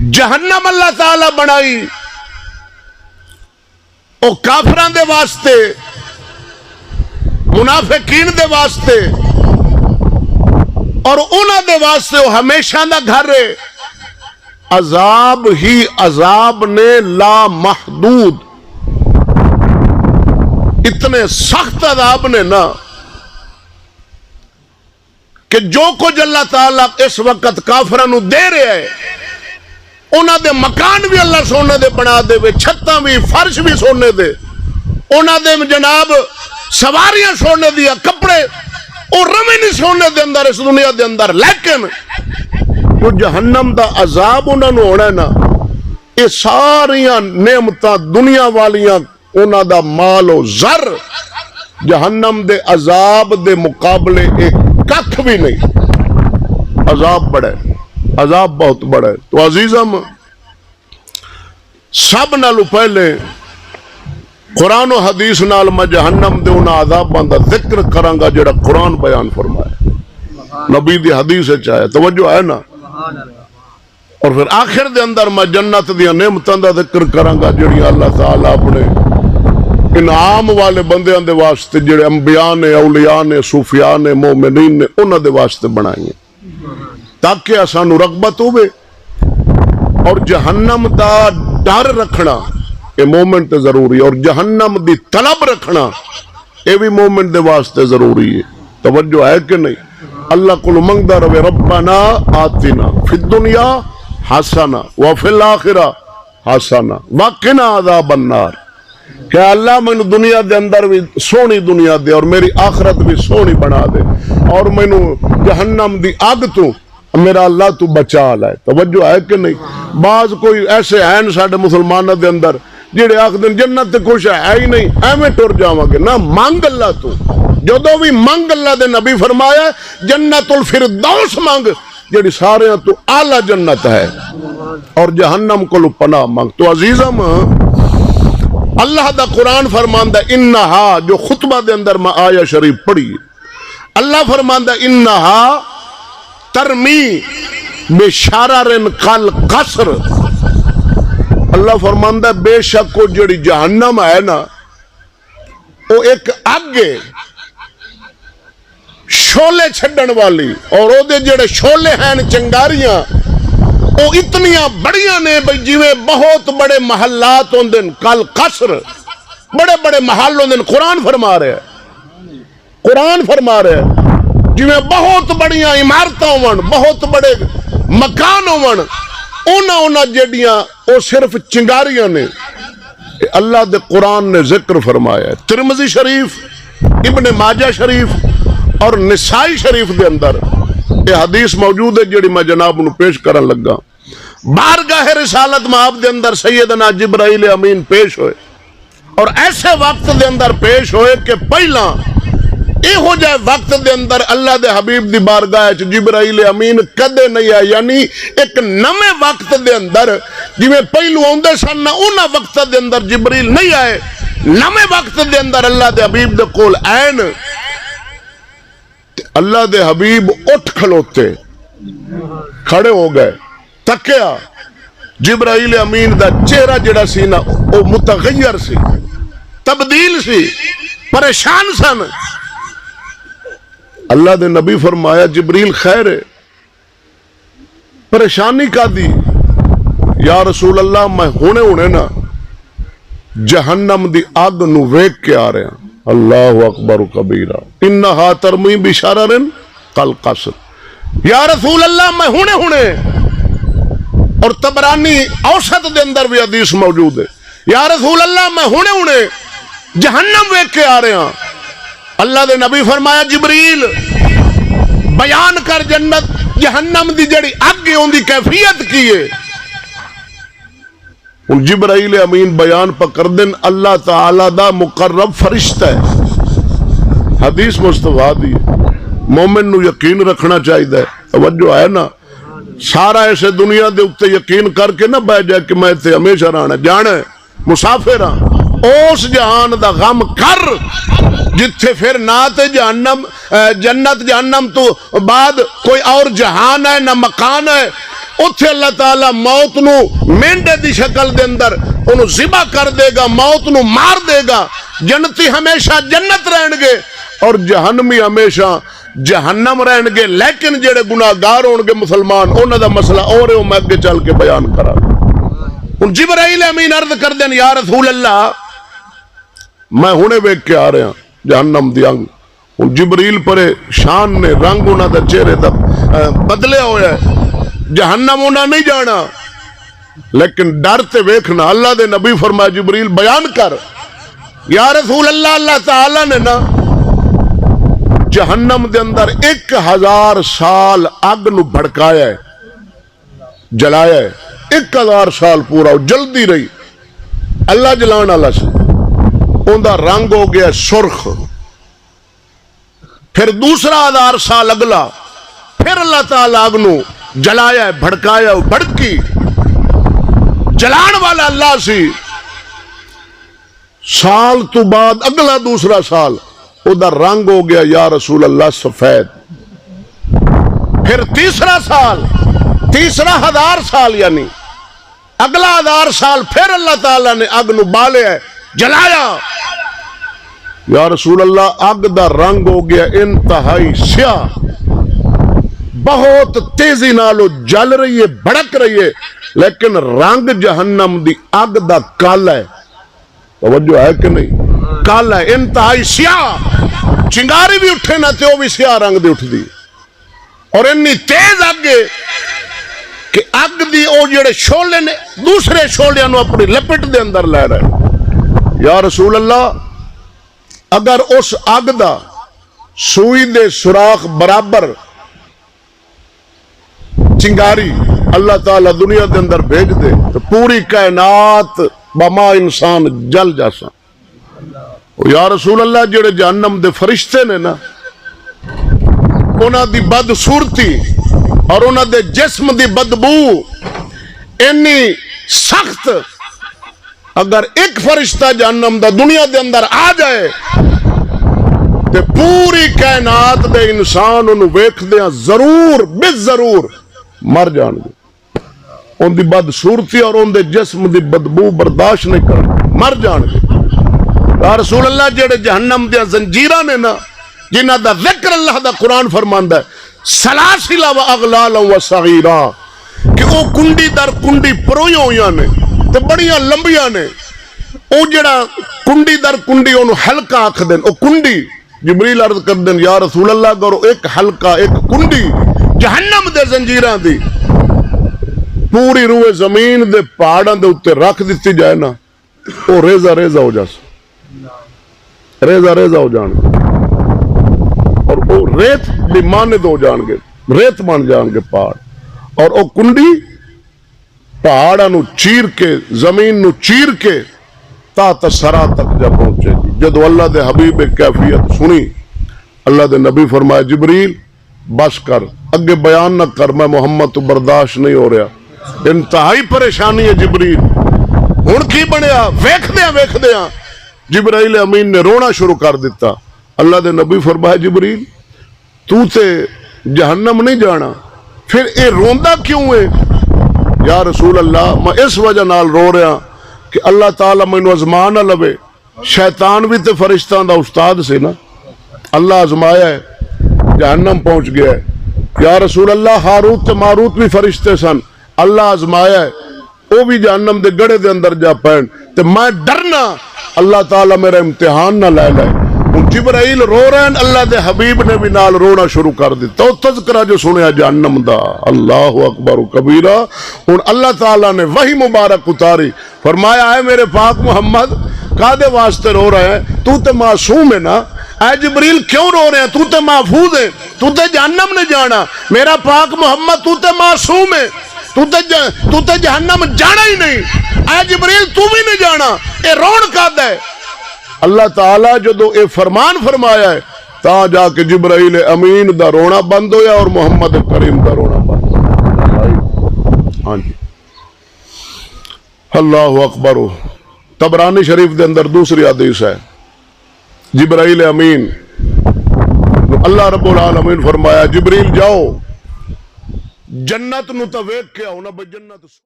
جہنم اللہ تعالی بنائی او کافران دے واسطے، منافقین دے واسطے، اور انہاں دے واسطے وہ ہمیشہ دا گھر ہے۔ عذاب ہی عذاب نے لا محدود، اتنے سخت عذاب نے نا کہ جو کچھ اللہ تعالیٰ اس وقت کافرانو دے رہے ہے، انہاں دے مکان بھی اللہ سونے دے بنا دے وے، چھتاں بھی، فرش بھی سونے دے، انہاں دے جناب سواریاں سونے دیا، کپڑے اور رمی نہیں سونے دے اندر اس دنیا دے اندر، لیکن جو جہنم دا عذاب انہاں نو ہونا ہے نا، یہ ساریاں نعمتاں دنیا والیاں انہاں دا مال و زر جہنم دے عذاب دے مقابلے ایک ککھ بھی نہیں۔ عذاب بڑا ہے، عذاب بہت بڑا ہے۔ تو عزیزم، سب نالو پہلے قرآن و حدیث نال میں جہنم دے انہاں عذاباں دا ذکر کرانگا جڑا قرآن بیان فرمایا، نبی دی حدیث چاہے توجہ ہے نا، اور پھر آخر دے اندر میں جنت دیا نعمتاں دا ذکر کرانگا جڑی اللہ تعالیٰ اپنے انعام والے بندیاں دے واسطے جڑے انبیاء نے، اولیاء نے، صوفیاء نے، مومنین نے انہاں دے واسطے بنائی ہیں تاکہ اسانو رغبت ہوئے۔ اور جہنم دا ڈر رکھنا یہ مومن تے ضروری ہے، اور جہنم دی طلب رکھنا یہ بھی مومن دے واسطے ضروری ہے۔ توجہ ہے کہ نہیں؟ اللہ کو منگدا رہے ربنا آتنا فی الدنیا حسنہ وفی الآخرہ حسنہ وقنا عذاب النار، کہ اللہ مینو دنیا دے اندر بھی سونی دنیا دے اور میری آخرت بھی سونی بنا دے، اور مینو جہنم دی آگ تو میرا اللہ تو بچا لائے۔ توجہ ہے کہ نہیں؟ بعض کوئی ایسے ہیں ساڈے مسلمانوں دے اندر جڑے آخدن جنت تے کچھ ہے ہی نہیں، ایویں ٹر جاواں گے نہ، منگ اللہ تو، جدوں بھی منگ اللہ دے نبی فرمایا جنت الفردوس منگ جڑی سارے تو اعلی جنت ہے، اور جہنم کو پناہ منگ۔ تو عزیزم، اللہ دا قرآن فرماندا انہا، جو خطبہ دے اندر میں آیا شریف پڑھی، اللہ فرماندا انہا ترمی بشرر کالقصر، اللہ فرماندا بے شک وہ جڑی جہنم ہے نا وہ ایک اگ ہے شولے چھڈن والی، اور او دے جڑے شولے ہیں چنگاریاں وہ اتنیاں بڑیاں نے بھئی جویں بہت بڑے محلات ہوندے، کل قصر بڑے بڑے محل ہوندے۔ قرآن فرما رہے ہیں، قرآن فرما رہے ہیں جویں بہت بڑیاں عمارتاں ہون، بہت بڑے مکان ہون، اونا جڑیاں وہ صرف چنگاریاں نے۔ اللہ دے قرآن نے ذکر فرمایا ہے، ترمذی شریف، ابن ماجہ شریف اور نسائی شریف دے اندر یہ حدیث موجود ہے جڑی میں جناب نو پیش کرن لگا۔ بارگاہ رسالت مآب دے اندر سیدنا جبرائیل امین پیش ہوئے، اور ایسے وقت دے اندر پیش ہوئے کہ پہلا اے ہو جائے وقت دے اندر اللہ دے حبیب دی بارگاہ جبرائیل امین کدے نہیں آئے، یعنی ایک نمے وقت دے اندر جویں پہلو آندے سن نہ انہاں وقت دے اندر جبرائیل نہیں آئے، نمے وقت دے اندر اللہ دے حبیب دے کول این اللہ دے حبیب اٹھ کھلوتے، کھڑے ہو گئے، تکیا جبرائیل امین دا چہرہ جڑا سی نا وہ متغیر سی، تبدیل سی، پریشان سن۔ اللہ دے نبی فرمایا جبریل خیر ہے، پریشانی کا دی؟ یا رسول اللہ میں ہونے نا جہنم دی آگ نو ویک کے آ رہے ہیں۔ اللہ اکبر کبیرہ انہا ترمی بشرر کالقصر، یا رسول اللہ میں ہونے، اور طبرانی اوسط دے اندر بھی حدیث موجود ہے، یا رسول اللہ میں ہونے جہنم ویک کے آ رہے ہیں۔ اللہ دے نبی فرمایا جبریل بیان کر جنت جہنم دی جڑی اگ ہے ان دی کیفیت کی ہے۔ ان جبرائیل امین بیان پکر دن اللہ تعالی دا مقرب فرشتہ ہے، حدیث مصطفیٰ دی، مومن نو یقین رکھنا چاہیے۔ توجہ ہے نا، سارا ایسے دنیا دے اتے یقین کر کے نہ بیٹھ جائے کہ میں تے ہمیشہ رہنا، جانا ہے مسافر ہاں، اس جہان دا غم کر جتھے پھر نہ تے جہنم جنت جہنم تو بعد کوئی اور جہان ہے نہ مکان ہے، اتھے اللہ تعالیٰ موت نو مینڈے دی شکل دے اندر انہوں ذبح کر دے گا، موت نو مار دے گا. جنتی ہمیشہ جنت رہن گے اور جہنمی ہمیشہ جہنم رہن گے. لیکن جڑے گناہگار ہون گے مسلمان انہاں دا مسئلہ اور ہے، میں اگے چل کے بیان کراں. ہن جبرائیل امین عرض کر دین یا رسول اللہ میں ہونے ویکھ کے آ رہا جہنم دی اگ. ہن جبریل پریشان نے، رنگ انہاں دا چہرے دا بدلیا ہویا ہے. جہنم انہاں نہیں جانا لیکن ڈر تے ویکھنا. اللہ دے نبی فرمایا جبریل بیان کر. یا رسول اللہ اللہ تعالی نے نا جہنم دے اندر 1000 سال اگ نو بھڑکایا ہے، جلایا ہے. 1000 سال پورا جلدی رہی. اللہ جلان والا سی، ان دا رنگ ہو گیا سرخ. پھر دوسرا 1000 سال اگلا پھر اللہ تعالیٰ اگ نو جلایا ہے، بھڑکایا، بھڑکی. جلان والا اللہ سی. سال تو بعد اگلا دوسرا سال او دا رنگ ہو گیا یا رسول اللہ سفید. پھر تیسرا سال، تیسرا 1000 سال یعنی اگلا 1000 سال پھر اللہ تعالیٰ نے اگ نو بالیا ہے، جلایا. یا رسول اللہ اگ دا رنگ ہو گیا انتہائی سیاہ، بہت تیزی نالو جل رہی ہے، بھڑک رہی ہے، لیکن رنگ جہنم دی اگ دا کالا ہے. توجہ ہے کہ نہیں؟ کالا ہے، انتہائی سیاہ. چنگاری بھی اٹھے نہ تے وہ بھی سیاہ رنگ دی اٹھ دی. اور انی تیز اگ کہ اگ دی او جڑے شولے نے دوسرے شولے نو اپنی لپٹ دے اندر لے رہے. یا رسول اللہ اگر اس اگ دا سوئی دے سوراخ برابر چنگاری اللہ تعالیٰ دنیا دے اندر بھیج دے تو پوری کائنات بما انسان جل جاسا. یا رسول اللہ جڑے جہنم دے فرشتے نے نا انہاں دی بدصورتی اور انہاں دے جسم دی بدبو انی سخت، اگر ایک فرشتہ جہنم دا دنیا دے اندر آ جائے تے پوری کائنات دے انسان انہوں ویکھ دیاں ضرور بے ضرور مر جان گے. ان دی بدصورتی اور ان دے جسم دی بدبو برداشت نہیں کر مر جان گے. یا رسول اللہ جڑے جہنم دیاں زنجیراں نے نا جنہ دا ذکر اللہ دا قرآن فرماندا ہے سلاسل و اغلال و صغیرہ کہ وہ کنڈی در کنڈی پرویاں ہویاں نے تے بڑیاں لمبیاں نے. او جڑا کنڈی در کنڈی انہوں حلقہ آکھ دیں او کنڈی. جبریل عرض کر دیں یا رسول اللہ اگر ایک حلقہ ایک کنڈی جہنم دے زنجیراں دی پوری روئے زمین دے پہاڑاں دے اتے رکھ دیتی جائے نا او ریزہ ریزہ ہو جاسا، ریزہ ریزہ ہو جان گے اور او ریت بھی ماند ہو جان گے، ریت بن جان گے پہاڑ. اور او کنڈی پہاڑاں نو چیر کے زمین نو چیر کے تا تسرا تک جا پہنچے گی. جدو اللہ دے حبیب کیفیت سنی اللہ دے نبی فرمایا جبریل بس کر اگے بیان نہ کر، میں محمد تو برداشت نہیں ہو رہا. انتہائی پریشانی ہے جبریل. ہن کی بنیا ویکھ دیاں جبرائیل امین نے رونا شروع کر دیتا. اللہ دے نبی فرمایا جبریل تو تے جہنم نہیں جانا پھر اے روندا کیوں ہے؟ یا رسول اللہ میں اس وجہ نال رو رہا کہ اللہ تعالیٰ مینوں آزما نہ لوے. شیطان بھی تے فرشتاں دا استاد سے نا، اللہ آزمایا ہے جہنم پہنچ گیا ہے. یا رسول اللہ ہاروت تے ماروت بھی فرشتے سن، اللہ آزمایا ہے وہ بھی جہنم دے گڑے دے اندر جا پہن. تے میں ڈرنا اللہ تعالیٰ میرا امتحان نہ لے لائے. جبرائیل رو رہے ہیں، اللہ دے حبیب نے بھی نال رونا شروع کر دیتا. تو تذکرہ جو سنیا جہنم دا اللہ اکبر و کبیرہ. ہن اللہ تعالیٰ نے وحی مبارک اتاری، فرمایا ہے میرے پاک محمد کادے واسطے رو رہے ہیں؟ تو تے معصوم ہے نا. اے جبریل کیوں رو رہے ہیں؟ تو تے محفوظ ہے، تو تے جہنم نے جانا. میرا پاک محمد تو تے معصوم ہے، تو تے جہنم جانا ہی نہیں. اے جبریل تو بھی نہیں جانا. اے رون کادا ہے؟ اللہ تعالیٰ جدو اے فرمان فرمایا ہے تا جا کے جبرائیل امین دا رونا بند ہویا اور محمد کریم دا رونا بند ہویا. ہاں جی اللہ اکبر. طبرانی شریف دے اندر دوسری حدیث ہے جبرائیل امین اللہ رب العالمین فرمایا جبریل جاؤ ਜੰਨਤ ਨੂੰ ਤਾਂ ਵੇਖ ਕੇ ਆਓ ਨਾ ਬਈ ਜੰਨਤ